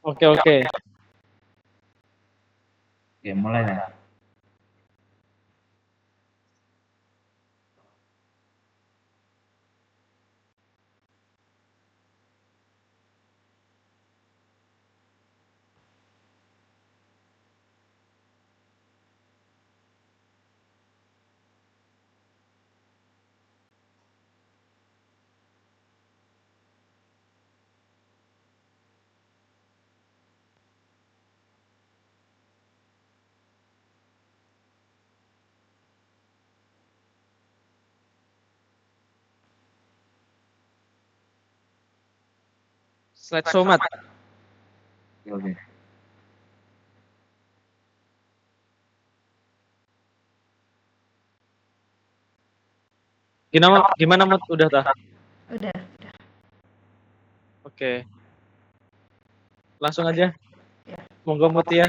Oke, oke. Oke, mulai ya. Slide show, Mat. Oke. Gimana Mat? Udah tah? Udah. Oke. Langsung aja. Ya. Monggo Mutia.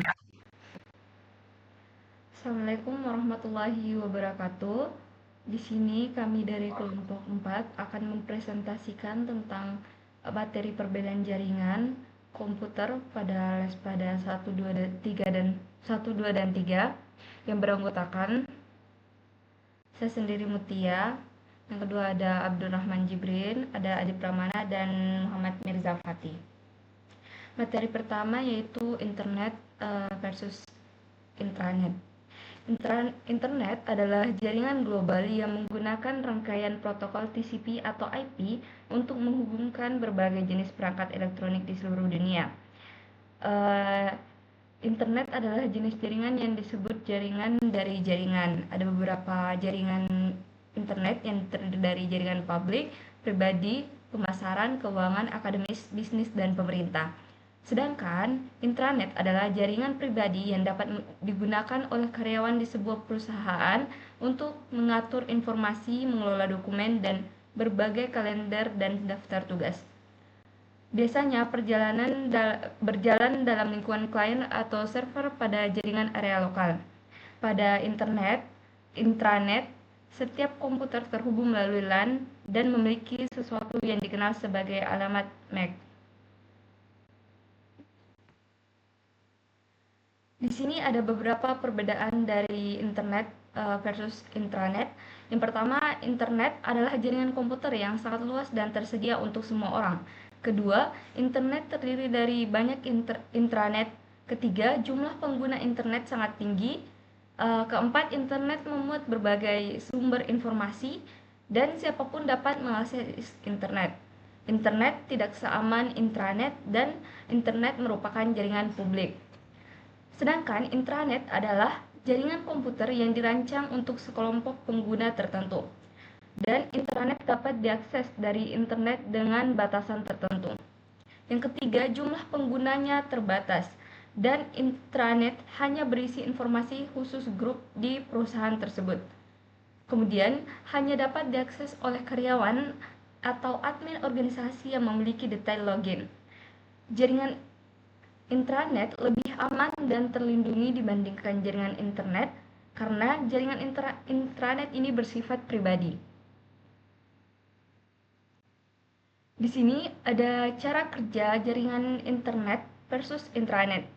Assalamualaikum warahmatullahi wabarakatuh. Di sini kami dari kelompok 4 akan mempresentasikan tentang materi perbedaan jaringan komputer pada les pada 1, 2, dan 3 yang beranggotakan saya sendiri Mutia, yang kedua ada Abdurrahman Jibrin, ada Adi Pramana, dan Muhammad Mirza Fatih. Materi pertama yaitu internet versus intranet. Internet adalah jaringan global yang menggunakan rangkaian protokol TCP atau IP untuk menghubungkan berbagai jenis perangkat elektronik di seluruh dunia. Internet adalah jenis jaringan yang disebut jaringan dari jaringan. Ada beberapa jaringan internet yang terdiri dari jaringan publik, pribadi, pemasaran, keuangan, akademis, bisnis, dan pemerintah. Sedangkan intranet adalah jaringan pribadi yang dapat digunakan oleh karyawan di sebuah perusahaan untuk mengatur informasi, mengelola dokumen, dan berbagai kalender dan daftar tugas. Biasanya berjalan dalam lingkungan klien atau server pada jaringan area lokal. Pada intranet, setiap komputer terhubung melalui LAN dan memiliki sesuatu yang dikenal sebagai alamat MAC. Di sini ada beberapa perbedaan dari internet versus intranet. Yang pertama, internet adalah jaringan komputer yang sangat luas dan tersedia untuk semua orang. Kedua, internet terdiri dari banyak intranet. Ketiga, jumlah pengguna internet sangat tinggi. Keempat, internet memuat berbagai sumber informasi dan siapapun dapat mengakses internet. Internet tidak seaman intranet dan internet merupakan jaringan publik. Sedangkan intranet adalah jaringan komputer yang dirancang untuk sekelompok pengguna tertentu. Dan intranet dapat diakses dari internet dengan batasan tertentu. Yang ketiga, jumlah penggunanya terbatas dan intranet hanya berisi informasi khusus grup di perusahaan tersebut. Kemudian, hanya dapat diakses oleh karyawan atau admin organisasi yang memiliki detail login. Jaringan intranet lebih aman dan terlindungi dibandingkan jaringan internet karena jaringan intranet ini bersifat pribadi. Di sini ada cara kerja jaringan internet versus intranet.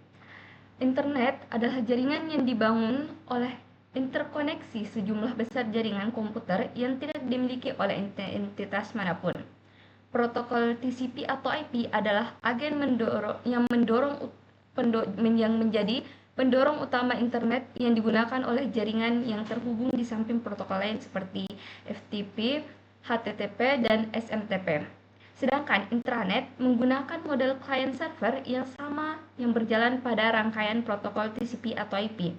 Internet adalah jaringan yang dibangun oleh interkoneksi sejumlah besar jaringan komputer yang tidak dimiliki oleh entitas manapun. Protokol TCP atau IP adalah agen yang menjadi pendorong utama internet yang digunakan oleh jaringan yang terhubung di samping protokol lain seperti FTP, HTTP, dan SMTP. Sedangkan intranet menggunakan model client server yang sama yang berjalan pada rangkaian protokol TCP atau IP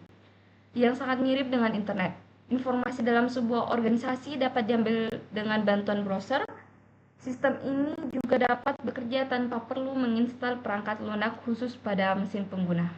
yang sangat mirip dengan internet. Informasi dalam sebuah organisasi dapat diambil dengan bantuan browser. Sistem ini juga dapat bekerja tanpa perlu menginstal perangkat lunak khusus pada mesin pengguna.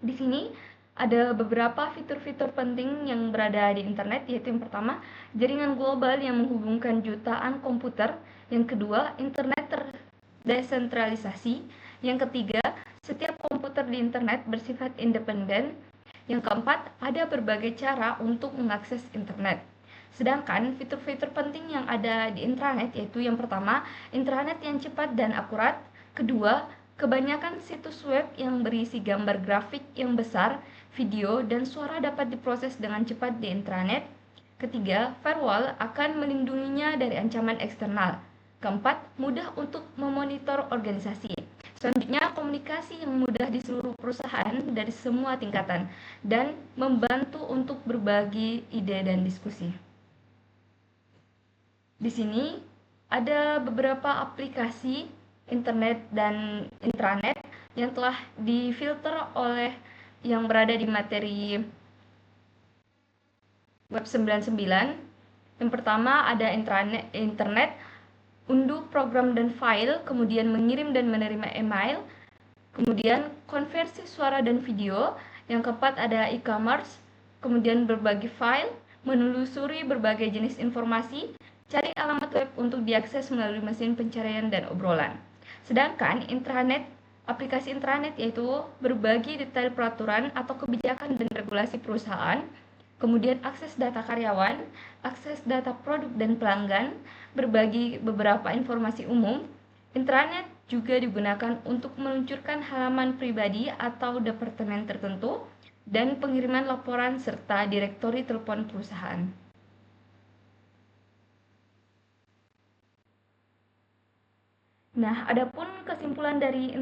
Di sini ada beberapa fitur-fitur penting yang berada di internet, yaitu yang pertama, jaringan global yang menghubungkan jutaan komputer. Yang kedua, internet terdesentralisasi. Yang ketiga, setiap komputer di internet bersifat independen. Yang keempat, ada berbagai cara untuk mengakses internet. Sedangkan fitur-fitur penting yang ada di intranet yaitu yang pertama, intranet yang cepat dan akurat. Kedua, kebanyakan situs web yang berisi gambar grafik yang besar, video, dan suara dapat diproses dengan cepat di intranet. Ketiga, firewall akan melindunginya dari ancaman eksternal. Keempat, mudah untuk memonitor organisasi. Selanjutnya, komunikasi yang mudah di seluruh perusahaan dari semua tingkatan dan membantu untuk berbagi ide dan diskusi. Di sini ada beberapa aplikasi internet dan intranet yang telah difilter oleh yang berada di materi Web 99. Yang pertama ada internet, unduh program dan file, kemudian mengirim dan menerima email, kemudian konversi suara dan video. Yang keempat ada e-commerce, kemudian berbagi file, menelusuri berbagai jenis informasi, cari alamat web untuk diakses melalui mesin pencarian dan obrolan. Sedangkan intranet, aplikasi intranet yaitu berbagi detail peraturan atau kebijakan dan regulasi perusahaan, kemudian akses data karyawan, akses data produk dan pelanggan, berbagi beberapa informasi umum. Intranet juga digunakan untuk meluncurkan halaman pribadi atau departemen tertentu dan pengiriman laporan serta direktori telepon perusahaan. Nah, adapun kesimpulan dari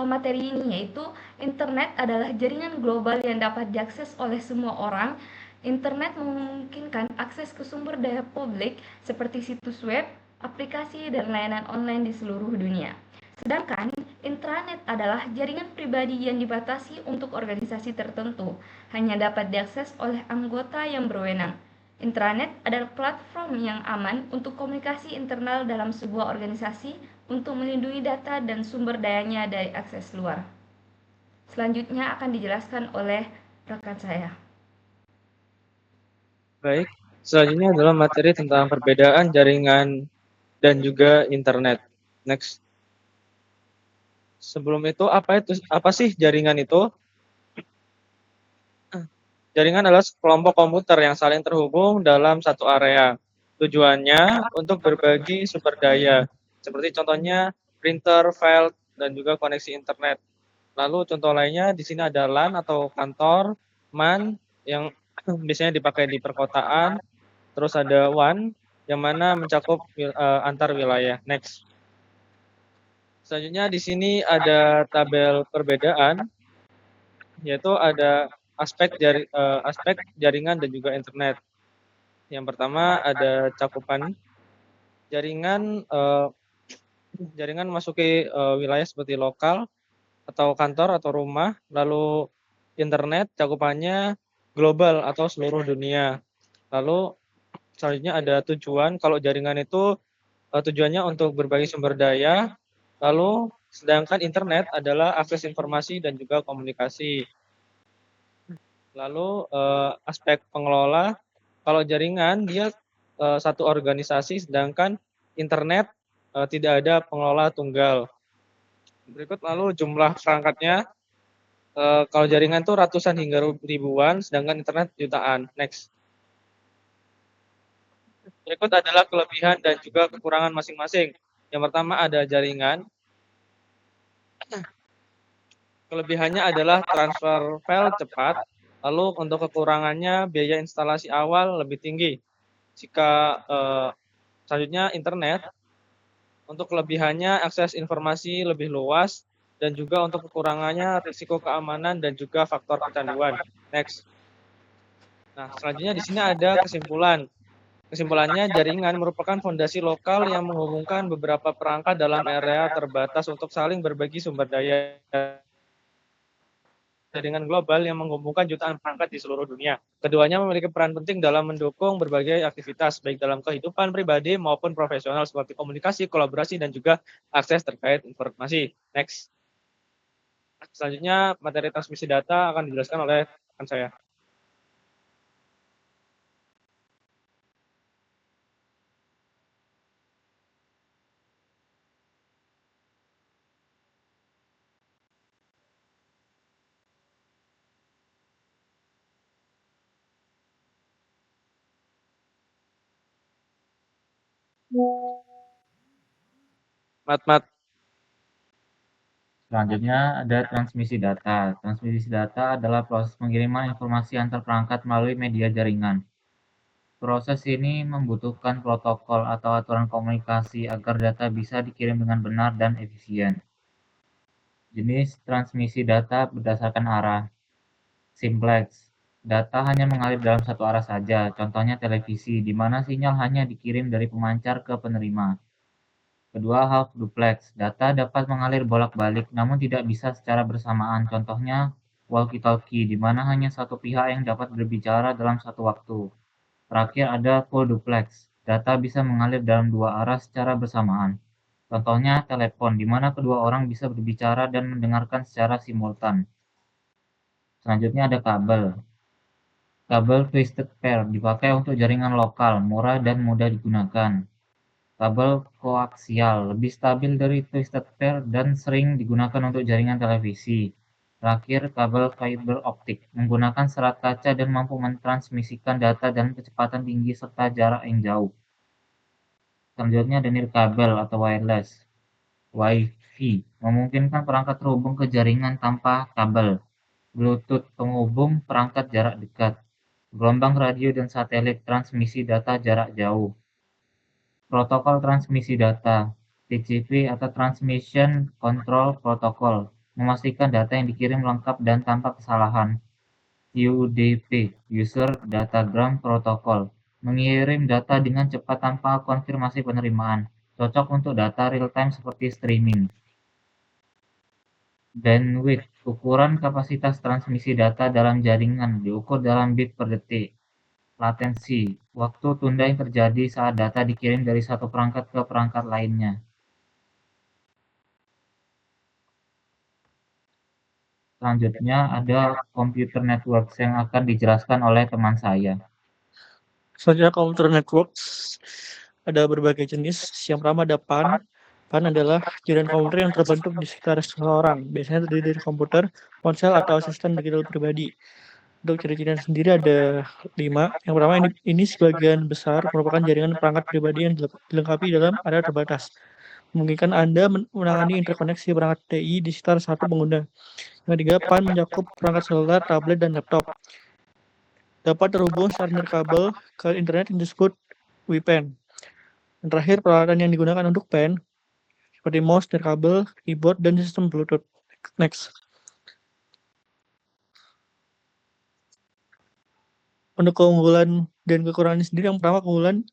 materi ini yaitu internet adalah jaringan global yang dapat diakses oleh semua orang. Internet memungkinkan akses ke sumber daya publik seperti situs web, aplikasi, dan layanan online di seluruh dunia. Sedangkan intranet adalah jaringan pribadi yang dibatasi untuk organisasi tertentu, hanya dapat diakses oleh anggota yang berwenang. Intranet adalah platform yang aman untuk komunikasi internal dalam sebuah organisasi untuk melindungi data dan sumber dayanya dari akses luar. Selanjutnya akan dijelaskan oleh rekan saya. Baik, selanjutnya adalah materi tentang perbedaan jaringan dan juga internet. Next. Sebelum itu, apa sih jaringan itu? Jaringan adalah kelompok komputer yang saling terhubung dalam satu area. Tujuannya untuk berbagi sumber daya, seperti contohnya printer, file, dan juga koneksi internet. Lalu contoh lainnya di sini ada LAN atau kantor, MAN yang biasanya dipakai di perkotaan, terus ada WAN yang mana mencakup antar wilayah. Next. Selanjutnya di sini ada tabel perbedaan, yaitu ada aspek jaringan dan juga internet. Yang pertama ada cakupan jaringan, jaringan memasuki wilayah seperti lokal atau kantor atau rumah, lalu internet cakupannya global atau seluruh dunia. Lalu selanjutnya ada tujuan, kalau jaringan itu tujuannya untuk berbagi sumber daya, lalu sedangkan internet adalah akses informasi dan juga komunikasi. Lalu aspek pengelola, kalau jaringan dia satu organisasi, sedangkan internet tidak ada pengelola tunggal. Berikut lalu jumlah perangkatnya, kalau jaringan itu ratusan hingga ribuan, sedangkan internet jutaan. Next. Berikut adalah kelebihan dan juga kekurangan masing-masing. Yang pertama ada jaringan. Kelebihannya adalah transfer file cepat, lalu untuk kekurangannya biaya instalasi awal lebih tinggi. Jika selanjutnya internet, untuk kelebihannya akses informasi lebih luas, dan juga untuk kekurangannya risiko keamanan dan juga faktor kecanduan. Next. Nah, selanjutnya di sini ada kesimpulan. Kesimpulannya, jaringan merupakan fondasi lokal yang menghubungkan beberapa perangkat dalam area terbatas untuk saling berbagi sumber daya. Jaringan global yang menghubungkan jutaan perangkat di seluruh dunia. Keduanya memiliki peran penting dalam mendukung berbagai aktivitas, baik dalam kehidupan pribadi maupun profesional, seperti komunikasi, kolaborasi, dan juga akses terkait informasi. Next. Selanjutnya, materi transmisi data akan dijelaskan oleh rekan saya. Mat. Selanjutnya ada transmisi data. Transmisi data adalah proses pengiriman informasi antar perangkat melalui media jaringan. Proses ini membutuhkan protokol atau aturan komunikasi agar data bisa dikirim dengan benar dan efisien. Jenis transmisi data berdasarkan arah. Simplex. Data hanya mengalir dalam satu arah saja, contohnya televisi, di mana sinyal hanya dikirim dari pemancar ke penerima. Kedua, half duplex. Data dapat mengalir bolak-balik namun tidak bisa secara bersamaan. Contohnya walkie-talkie, di mana hanya satu pihak yang dapat berbicara dalam satu waktu. Terakhir ada full duplex. Data bisa mengalir dalam dua arah secara bersamaan. Contohnya telepon, di mana kedua orang bisa berbicara dan mendengarkan secara simultan. Selanjutnya ada kabel. Kabel twisted pair dipakai untuk jaringan lokal, murah dan mudah digunakan. Kabel koaksial lebih stabil dari twisted pair dan sering digunakan untuk jaringan televisi. Terakhir, kabel fiber optik menggunakan serat kaca dan mampu mentransmisikan data dalam kecepatan tinggi serta jarak yang jauh. Selanjutnya ada nirkabel atau wireless. Wi-Fi memungkinkan perangkat terhubung ke jaringan tanpa kabel. Bluetooth penghubung perangkat jarak dekat. Gelombang radio dan satelit transmisi data jarak jauh. Protokol transmisi data (TCP) atau Transmission Control Protocol memastikan data yang dikirim lengkap dan tanpa kesalahan. UDP (User Datagram Protocol) mengirim data dengan cepat tanpa konfirmasi penerimaan, cocok untuk data real-time seperti streaming. Bandwidth ukuran kapasitas transmisi data dalam jaringan diukur dalam bit per detik. Latensi waktu tunda yang terjadi saat data dikirim dari satu perangkat ke perangkat lainnya. Selanjutnya ada computer networks yang akan dijelaskan oleh teman saya. Selanjutnya computer networks ada berbagai jenis. Yang pertama ada PAN. PAN adalah jaringan komputer yang terbentuk di sekitar seseorang. Biasanya terdiri dari komputer, ponsel, atau asisten digital pribadi. Untuk ciri-cirinya sendiri ada 5. Yang pertama ini sebagian besar merupakan jaringan perangkat pribadi yang dilengkapi dalam area terbatas. Memungkinkan Anda menangani interkoneksi perangkat TI di sekitar satu pengguna. Yang ketiga, PAN mencakup perangkat seluler, tablet, dan laptop. Dapat terhubung secara nirkabel ke internet yang disebut WPAN. Dan terakhir, peralatan yang digunakan untuk PAN seperti mouse, nirkabel, keyboard, dan sistem Bluetooth. Next. Untuk keunggulan dan kekurangannya sendiri, yang pertama keunggulan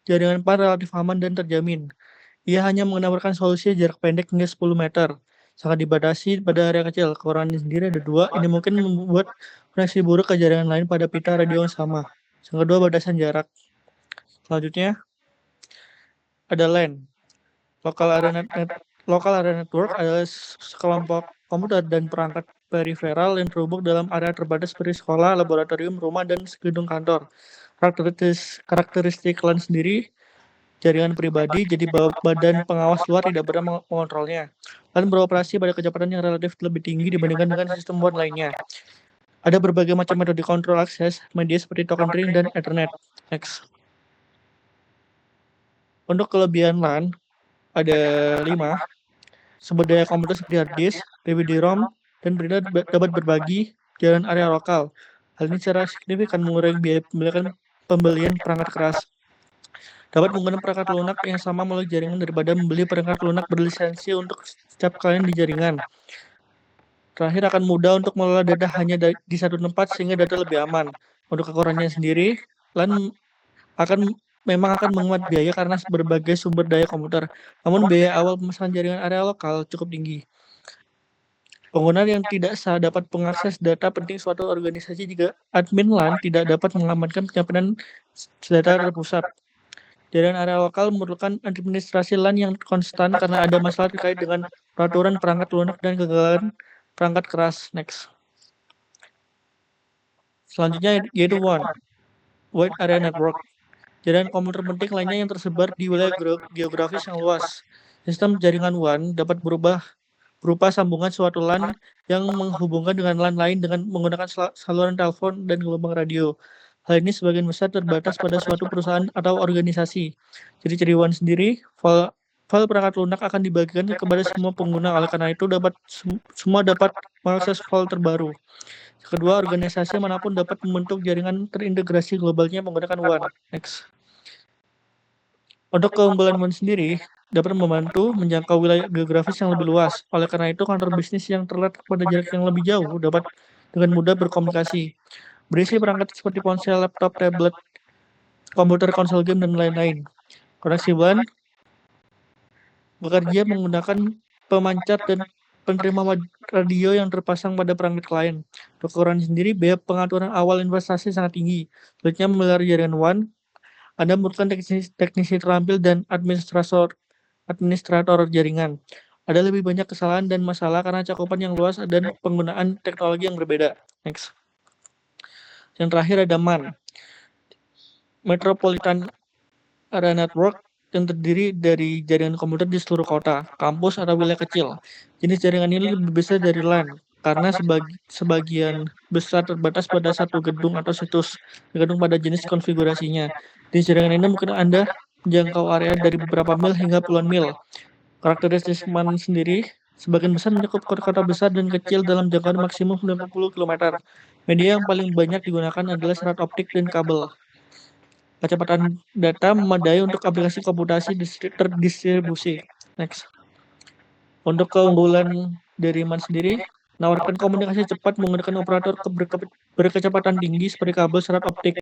jaringan PAN relatif aman dan terjamin. Ia hanya menawarkan solusi jarak pendek hingga 10 meter. Sangat dibatasi pada area kecil. Kekurangannya sendiri ada 2. Ini mungkin membuat koneksi buruk ke jaringan lain pada pita radio yang sama. Yang kedua, batasan jarak. Selanjutnya ada LAN. Local Area Network adalah sekelompok komputer dan perangkat periferal yang terhubung dalam area terbatas seperti sekolah, laboratorium, rumah, dan gedung kantor. Karakteristik LAN sendiri jaringan pribadi, jadi badan pengawas luar tidak pernah mengontrolnya. LAN beroperasi pada kecepatan yang relatif lebih tinggi dibandingkan dengan sistem WAN lainnya. Ada berbagai macam metode kontrol akses media seperti token ring dan Ethernet. Next. Untuk kelebihan LAN ada 5. Sumber daya komputer seperti hard disk, DVD-ROM, dan printer dapat berbagi jalan area lokal. Hal ini secara signifikan mengurangi biaya pembelian perangkat keras. Dapat menggunakan perangkat lunak yang sama melalui jaringan daripada membeli perangkat lunak berlisensi untuk setiap klien di jaringan. Terakhir, akan mudah untuk mengelola data hanya di satu tempat sehingga data lebih aman. Untuk kekurangannya sendiri, LAN memang akan menguat biaya karena berbagai sumber daya komputer. Namun biaya awal pemesanan jaringan area lokal cukup tinggi. Pengguna yang tidak sah dapat mengakses data penting suatu organisasi jika admin LAN tidak dapat mengamankan penyimpanan data terpusat. Jaringan area lokal memerlukan administrasi LAN yang konstan karena ada masalah terkait dengan peraturan perangkat lunak dan kegagalan perangkat keras. Next. Selanjutnya yaitu WAN, Wide Area Network. Jaringan komputer penting lainnya yang tersebar di wilayah geografis yang luas. Sistem jaringan WAN dapat berupa sambungan suatu LAN yang menghubungkan dengan LAN lain dengan menggunakan saluran telepon dan gelombang radio. Hal ini sebagian besar terbatas pada suatu perusahaan atau organisasi. Jadi ciri WAN sendiri, file perangkat lunak akan dibagikan kepada semua pengguna, oleh karena itu semua dapat mengakses file terbaru. Kedua, organisasi manapun dapat membentuk jaringan terintegrasi globalnya menggunakan WAN. Next. Untuk keunggulan WAN sendiri, dapat membantu menjangkau wilayah geografis yang lebih luas. Oleh karena itu, kantor bisnis yang terletak pada jarak yang lebih jauh dapat dengan mudah berkomunikasi. Berisi perangkat seperti ponsel, laptop, tablet, komputer, konsol game, dan lain-lain. Koneksi WAN bekerja menggunakan pemancar dan penerima radio yang terpasang pada perangkat klien. Untuk kekurangan sendiri, biaya pengaturan awal investasi sangat tinggi. Selanjutnya, memelihara jaringan WAN, Anda membutuhkan teknisi terampil dan administrator jaringan. Ada lebih banyak kesalahan dan masalah karena cakupan yang luas dan penggunaan teknologi yang berbeda. Next. Yang terakhir ada MAN, Metropolitan Area Network, yang terdiri dari jaringan komputer di seluruh kota, kampus, atau wilayah kecil. Jenis jaringan ini lebih besar dari LAN, karena sebagian besar terbatas pada satu gedung atau situs, tergantung pada jenis konfigurasinya. Jenis jaringan ini mungkin Anda menjangkau area dari beberapa mil hingga puluhan mil. Karakteristik MAN sendiri, sebagian besar mencakup kota-kota besar dan kecil dalam jangkauan maksimum 90 km. Media yang paling banyak digunakan adalah serat optik dan kabel. Kecepatan data memadai untuk aplikasi komputasi terdistribusi. Next. Untuk keunggulan dari MAN sendiri, menawarkan komunikasi cepat menggunakan operator berkecepatan tinggi seperti kabel serat optik.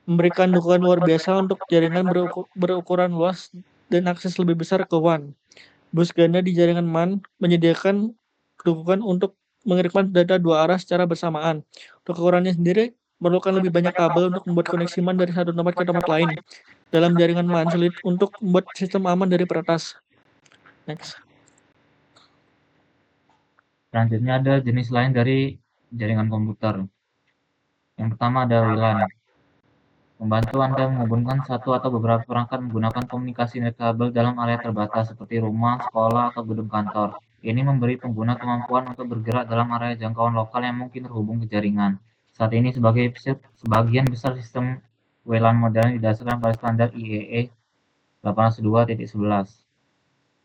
Memberikan dukungan luar biasa untuk jaringan berukuran luas dan akses lebih besar ke WAN. Bus ganda di jaringan MAN menyediakan dukungan untuk mengirimkan data dua arah secara bersamaan. Untuk kekurangannya sendiri, memerlukan lebih banyak kabel untuk membuat koneksi MAN dari satu tempat ke tempat lain. Dalam jaringan MAN, sulit untuk membuat sistem aman dari peretas. Next. Selanjutnya ada jenis lain dari jaringan komputer. Yang pertama ada WLAN. Membantu Anda menghubungkan satu atau beberapa perangkat menggunakan komunikasi nirkabel dalam area terbatas seperti rumah, sekolah, atau gedung kantor. Ini memberi pengguna kemampuan untuk bergerak dalam area jangkauan lokal yang mungkin terhubung ke jaringan. Saat ini sebagian besar sistem WLAN modern didasarkan pada standar IEEE 802.11.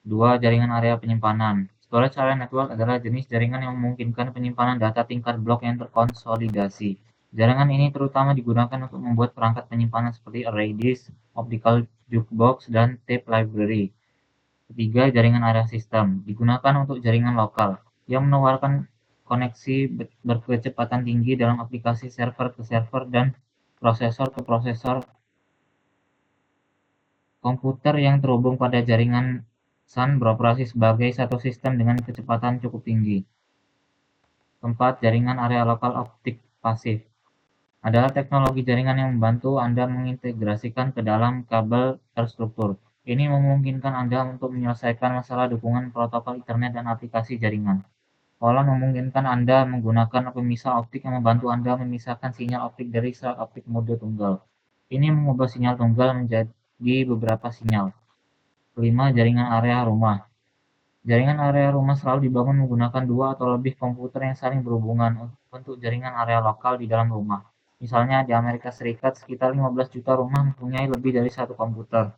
2. Jaringan area penyimpanan. Storage Area Network adalah jenis jaringan yang memungkinkan penyimpanan data tingkat blok yang terkonsolidasi. Jaringan ini terutama digunakan untuk membuat perangkat penyimpanan seperti array disk, optical jukebox, dan tape library. 3. Jaringan area sistem. Digunakan untuk jaringan lokal, yang menawarkan koneksi berkecepatan tinggi dalam aplikasi server ke server dan prosesor ke prosesor komputer yang terhubung pada jaringan SAN beroperasi sebagai satu sistem dengan kecepatan cukup tinggi. 4. Jaringan area lokal optik pasif adalah teknologi jaringan yang membantu Anda mengintegrasikan ke dalam kabel terstruktur. Ini memungkinkan Anda untuk menyelesaikan masalah dukungan protokol internet dan aplikasi jaringan. Walau memungkinkan Anda menggunakan pemisah optik yang membantu Anda memisahkan sinyal optik dari serat optik mode tunggal. Ini mengubah sinyal tunggal menjadi beberapa sinyal. 5. Jaringan area rumah. Jaringan area rumah selalu dibangun menggunakan dua atau lebih komputer yang saling berhubungan untuk bentuk jaringan area lokal di dalam rumah. Misalnya di Amerika Serikat, sekitar 15 juta rumah mempunyai lebih dari satu komputer.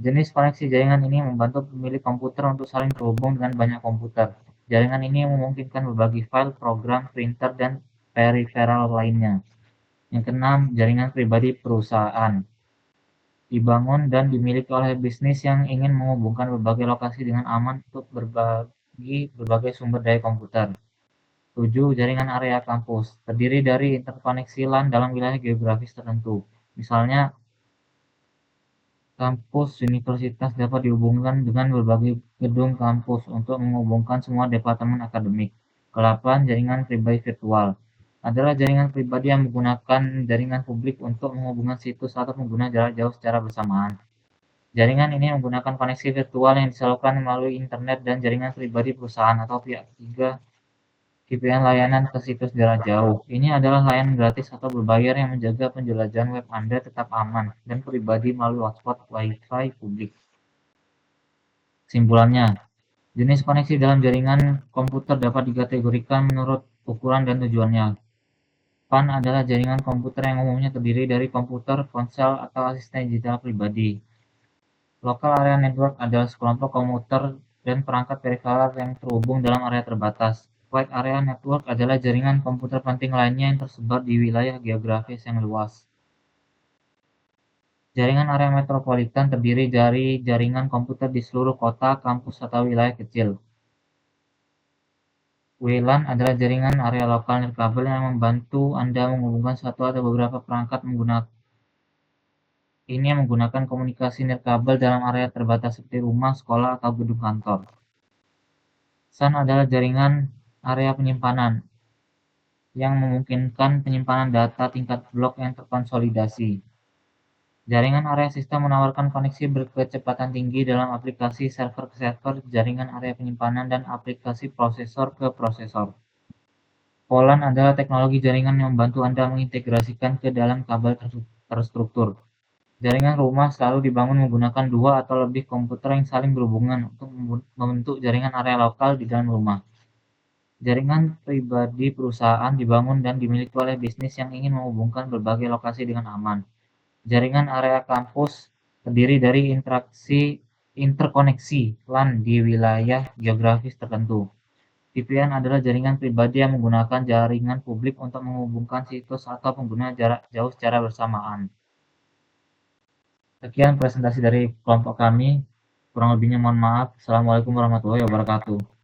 Jenis koneksi jaringan ini membantu pemilik komputer untuk saling terhubung dengan banyak komputer. Jaringan ini memungkinkan berbagi file, program, printer, dan peripheral lainnya. Yang keenam, jaringan pribadi perusahaan. Dibangun dan dimiliki oleh bisnis yang ingin menghubungkan berbagai lokasi dengan aman untuk berbagi berbagai sumber daya komputer. 7. Jaringan area kampus. Terdiri dari interkoneksi LAN dalam wilayah geografis tertentu. Misalnya, kampus universitas dapat dihubungkan dengan berbagai gedung kampus untuk menghubungkan semua departemen akademik. 8. Jaringan pribadi virtual adalah jaringan pribadi yang menggunakan jaringan publik untuk menghubungkan situs atau pengguna jarak jauh secara bersamaan. Jaringan ini menggunakan koneksi virtual yang disalurkan melalui internet dan jaringan pribadi perusahaan atau pihak ketiga VPN layanan ke situs jarak jauh. Ini adalah layanan gratis atau berbayar yang menjaga penjelajahan web Anda tetap aman dan pribadi melalui hotspot Wi-Fi publik. Kesimpulannya, jenis koneksi dalam jaringan komputer dapat dikategorikan menurut ukuran dan tujuannya. PAN adalah jaringan komputer yang umumnya terdiri dari komputer, ponsel, atau asisten digital pribadi. Local Area Network adalah sekelompok komputer dan perangkat peripheral yang terhubung dalam area terbatas. Wide Area Network adalah jaringan komputer penting lainnya yang tersebar di wilayah geografis yang luas. Jaringan area metropolitan terdiri dari jaringan komputer di seluruh kota, kampus, atau wilayah kecil. WLAN adalah jaringan area lokal nirkabel yang membantu Anda menghubungkan satu atau beberapa perangkat menggunakan komunikasi nirkabel dalam area terbatas seperti rumah, sekolah, atau gedung kantor. SAN adalah jaringan area penyimpanan yang memungkinkan penyimpanan data tingkat blok yang terkonsolidasi. Jaringan area sistem menawarkan koneksi berkecepatan tinggi dalam aplikasi server ke server, jaringan area penyimpanan, dan aplikasi prosesor ke prosesor. POLAN adalah teknologi jaringan yang membantu Anda mengintegrasikan ke dalam kabel terstruktur. Jaringan rumah selalu dibangun menggunakan 2 atau lebih komputer yang saling berhubungan untuk membentuk jaringan area lokal di dalam rumah. Jaringan pribadi perusahaan dibangun dan dimiliki oleh bisnis yang ingin menghubungkan berbagai lokasi dengan aman. Jaringan area kampus terdiri dari interkoneksi LAN di wilayah geografis tertentu. VPN adalah jaringan pribadi yang menggunakan jaringan publik untuk menghubungkan situs atau pengguna jarak jauh secara bersamaan. Sekian presentasi dari kelompok kami. Kurang lebihnya mohon maaf. Assalamualaikum warahmatullahi wabarakatuh.